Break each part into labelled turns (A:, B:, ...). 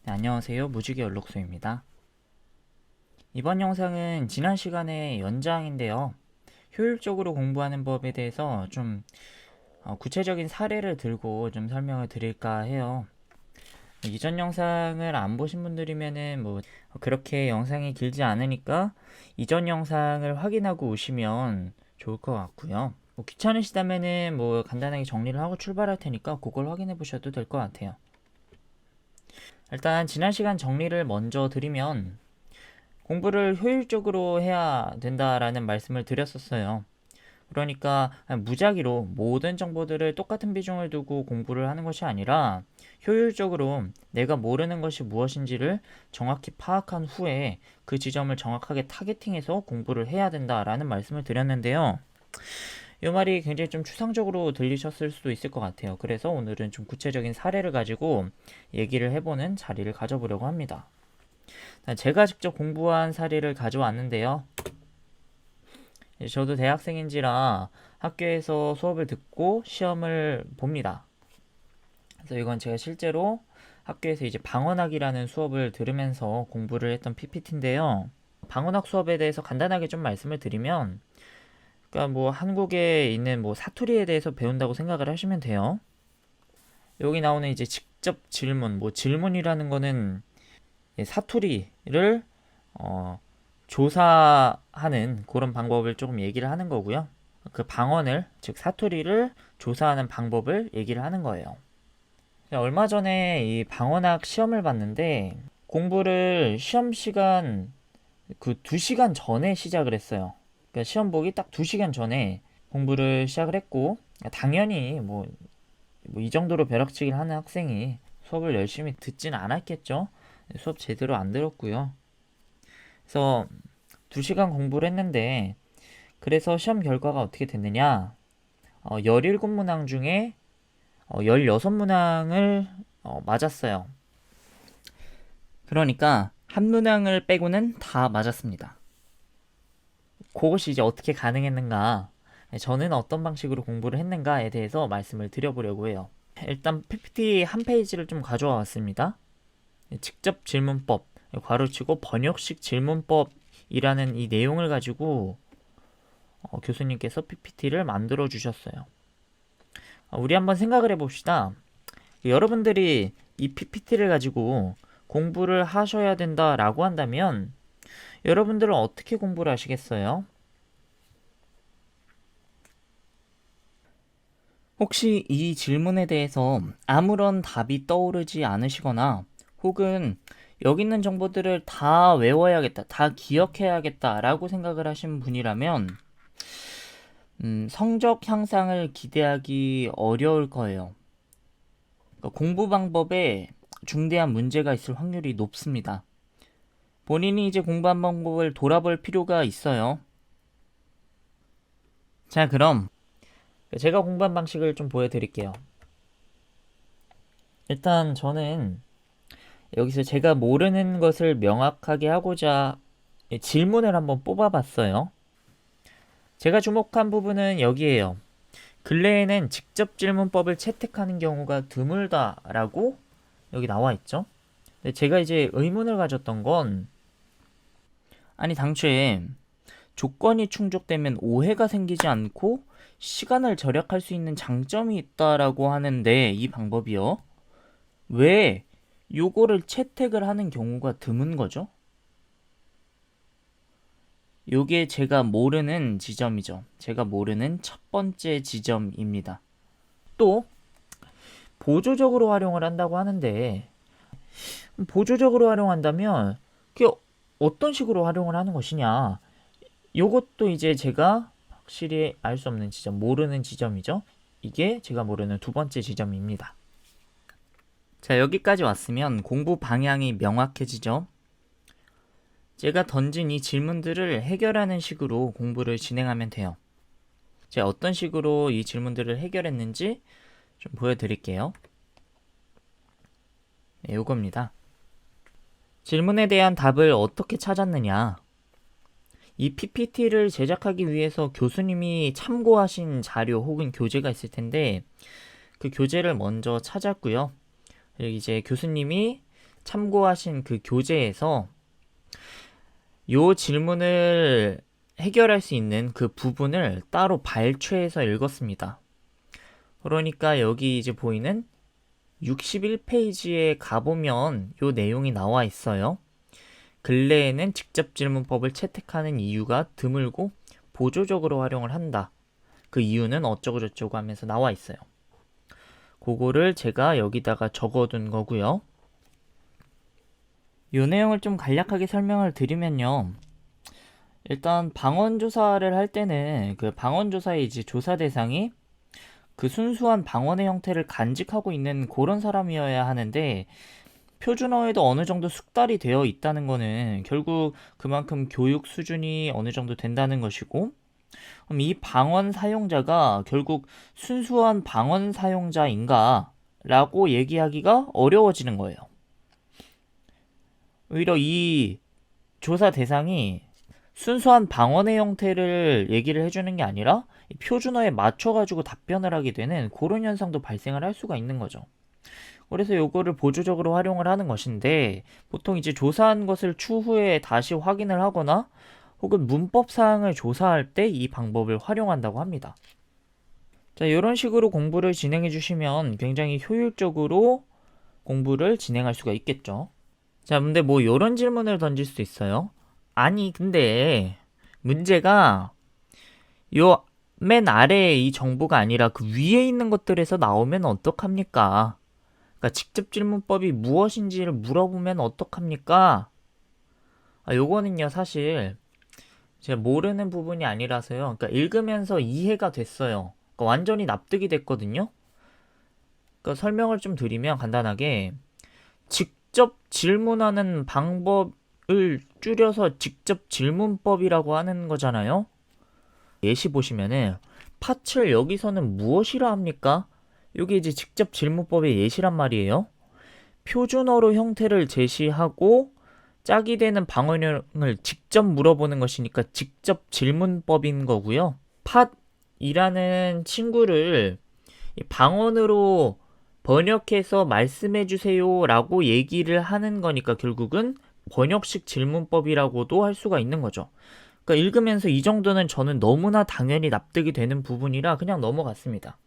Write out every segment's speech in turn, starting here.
A: 네, 안녕하세요. 무지개 연록소입니다. 이번 영상은 지난 시간의 연장인데요. 효율적으로 공부하는 법에 대해서 좀 구체적인 사례를 들고 좀 설명을 드릴까 해요. 이전 영상을 안 보신 분들이면은 뭐 그렇게 영상이 길지 않으니까 이전 영상을 확인하고 오시면 좋을 것 같고요. 뭐 귀찮으시다면은 뭐 간단하게 정리를 하고 출발할 테니까 그걸 확인해 보셔도 될 것 같아요. 일단 지난 시간 정리를 먼저 드리면 공부를 효율적으로 해야 된다라는 말씀을 드렸었어요. 그러니까 무작위로 모든 정보들을 똑같은 비중을 두고 공부를 하는 것이 아니라 효율적으로 내가 모르는 것이 무엇인지를 정확히 파악한 후에 그 지점을 정확하게 타겟팅해서 공부를 해야 된다라는 말씀을 드렸는데요. 이 말이 굉장히 좀 추상적으로 들리셨을 수도 있을 것 같아요. 그래서 오늘은 좀 구체적인 사례를 가지고 얘기를 해보는 자리를 가져보려고 합니다. 제가 직접 공부한 사례를 가져왔는데요. 저도 대학생인지라 학교에서 수업을 듣고 시험을 봅니다. 그래서 이건 제가 실제로 학교에서 이제 방언학이라는 수업을 들으면서 공부를 했던 PPT인데요. 방언학 수업에 대해서 간단하게 좀 말씀을 드리면, 그러니까 뭐 한국에 있는 뭐 사투리에 대해서 배운다고 생각을 하시면 돼요. 여기 나오는 이제 직접 질문, 뭐 질문이라는 거는 사투리를 조사하는 그런 방법을 조금 얘기를 하는 거고요. 그 방언을, 즉 사투리를 조사하는 방법을 얘기를 하는 거예요. 얼마 전에 이 방언학 시험을 봤는데 공부를 시험 시간 그 2시간 전에 시작을 했어요. 그러니까 시험 보기 딱 2시간 전에 공부를 시작을 했고, 당연히 뭐 이 정도로 벼락치기를 하는 학생이 수업을 열심히 듣진 않았겠죠. 수업 제대로 안 들었고요. 그래서 2시간 공부를 했는데, 그래서 시험 결과가 어떻게 됐느냐. 17문항 중에 16문항을 맞았어요. 그러니까 한 문항을 빼고는 다 맞았습니다. 그것이 이제 어떻게 가능했는가, 저는 어떤 방식으로 공부를 했는가에 대해서 말씀을 드려보려고 해요. 일단 PPT 한 페이지를 좀 가져와 왔습니다. 직접 질문법, 괄호치고 번역식 질문법이라는 이 내용을 가지고 교수님께서 PPT를 만들어 주셨어요. 우리 한번 생각을 해봅시다. 여러분들이 이 PPT를 가지고 공부를 하셔야 된다라고 한다면 여러분들은 어떻게 공부를 하시겠어요? 혹시 이 질문에 대해서 아무런 답이 떠오르지 않으시거나 혹은 여기 있는 정보들을 다 외워야겠다, 다 기억해야겠다라고 생각을 하신 분이라면 성적 향상을 기대하기 어려울 거예요. 그러니까 공부 방법에 중대한 문제가 있을 확률이 높습니다. 본인이 이제 공부한 방법을 돌아볼 필요가 있어요. 자, 그럼 제가 공부한 방식을 좀 보여드릴게요. 일단 저는 여기서 제가 모르는 것을 명확하게 하고자 질문을 한번 뽑아봤어요. 제가 주목한 부분은 여기에요. 근래에는 직접 질문법을 채택하는 경우가 드물다라고 여기 나와 있죠. 근데 제가 이제 의문을 가졌던 건, 아니 당초에 조건이 충족되면 오해가 생기지 않고 시간을 절약할 수 있는 장점이 있다라고 하는데, 이 방법이요, 왜 요거를 채택을 하는 경우가 드문 거죠? 요게 제가 모르는 지점이죠. 제가 모르는 첫 번째 지점입니다. 또 보조적으로 활용을 한다고 하는데, 보조적으로 활용한다면 그게 어떤 식으로 활용을 하는 것이냐, 요것도 이제 제가 확실히 알 수 없는 지점, 모르는 지점이죠. 이게 제가 모르는 두 번째 지점입니다. 자, 여기까지 왔으면 공부 방향이 명확해지죠. 제가 던진 이 질문들을 해결하는 식으로 공부를 진행하면 돼요. 제가 어떤 식으로 이 질문들을 해결했는지 좀 보여드릴게요. 네, 요겁니다. 질문에 대한 답을 어떻게 찾았느냐. 이 PPT를 제작하기 위해서 교수님이 참고하신 자료 혹은 교재가 있을 텐데, 그 교재를 먼저 찾았고요. 그리고 이제 교수님이 참고하신 그 교재에서 요 질문을 해결할 수 있는 그 부분을 따로 발췌해서 읽었습니다. 그러니까 여기 이제 보이는 61페이지에 가보면 요 내용이 나와 있어요. 근래에는 직접 질문법을 채택하는 이유가 드물고 보조적으로 활용을 한다. 그 이유는 어쩌고저쩌고 하면서 나와 있어요. 그거를 제가 여기다가 적어둔 거고요. 요 내용을 좀 간략하게 설명을 드리면요. 일단 방언조사를 할 때는 그 방언조사의 이제 조사 대상이 그 순수한 방언의 형태를 간직하고 있는 그런 사람이어야 하는데, 표준어에도 어느 정도 숙달이 되어 있다는 거는 결국 그만큼 교육 수준이 어느 정도 된다는 것이고, 그럼 이 방언 사용자가 결국 순수한 방언 사용자인가 라고 얘기하기가 어려워지는 거예요. 오히려 이 조사 대상이 순수한 방언의 형태를 얘기를 해주는 게 아니라 표준어에 맞춰가지고 답변을 하게 되는 그런 현상도 발생을 할 수가 있는 거죠. 그래서 요거를 보조적으로 활용을 하는 것인데, 보통 이제 조사한 것을 추후에 다시 확인을 하거나 혹은 문법 사항을 조사할 때 이 방법을 활용한다고 합니다. 자, 이런 식으로 공부를 진행해 주시면 굉장히 효율적으로 공부를 진행할 수가 있겠죠. 자, 근데 뭐 이런 질문을 던질 수도 있어요. 아니, 근데 문제가 요 맨 아래에 이 정보가 아니라 그 위에 있는 것들에서 나오면 어떡합니까? 그러니까 직접 질문법이 무엇인지를 물어보면 어떡합니까? 요거는요, 사실 제가 모르는 부분이 아니라서요. 그러니까 읽으면서 이해가 됐어요. 그러니까 완전히 납득이 됐거든요. 그러니까 설명을 좀 드리면 간단하게, 직접 질문하는 방법을 줄여서 직접 질문법이라고 하는 거잖아요. 예시 보시면은 팥을 여기서는 무엇이라 합니까? 이게 이제 직접 질문법의 예시란 말이에요. 표준어로 형태를 제시하고 짝이 되는 방언형을 직접 물어보는 것이니까 직접 질문법인 거고요. 팥이라는 친구를 방언으로 번역해서 말씀해 주세요 라고 얘기를 하는 거니까 결국은 번역식 질문법이라고도 할 수가 있는 거죠. 그러니까 읽으면서 이 정도는 저는 너무나 당연히 납득이 되는 부분이라 그냥 넘어갔습니다.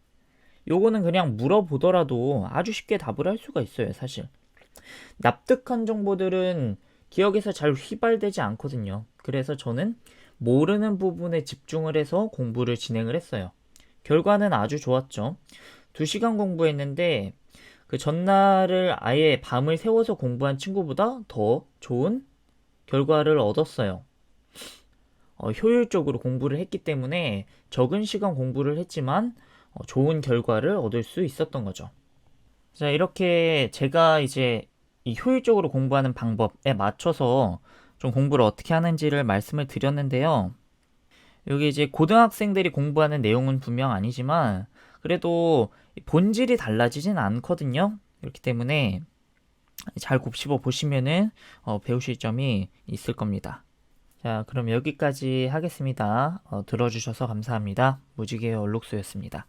A: 요거는 그냥 물어보더라도 아주 쉽게 답을 할 수가 있어요, 사실. 납득한 정보들은 기억에서 잘 휘발되지 않거든요. 그래서 저는 모르는 부분에 집중을 해서 공부를 진행을 했어요. 결과는 아주 좋았죠. 2시간 공부했는데 그 전날을 아예 밤을 새워서 공부한 친구보다 더 좋은 결과를 얻었어요. 효율적으로 공부를 했기 때문에 적은 시간 공부를 했지만 좋은 결과를 얻을 수 있었던 거죠. 자, 이렇게 제가 이제 이 효율적으로 공부하는 방법에 맞춰서 좀 공부를 어떻게 하는지를 말씀을 드렸는데요. 여기 이제 고등학생들이 공부하는 내용은 분명 아니지만 그래도 본질이 달라지진 않거든요. 그렇기 때문에 잘 곱씹어 보시면은 배우실 점이 있을 겁니다. 자, 그럼 여기까지 하겠습니다. 들어주셔서 감사합니다. 무지개 얼룩소였습니다.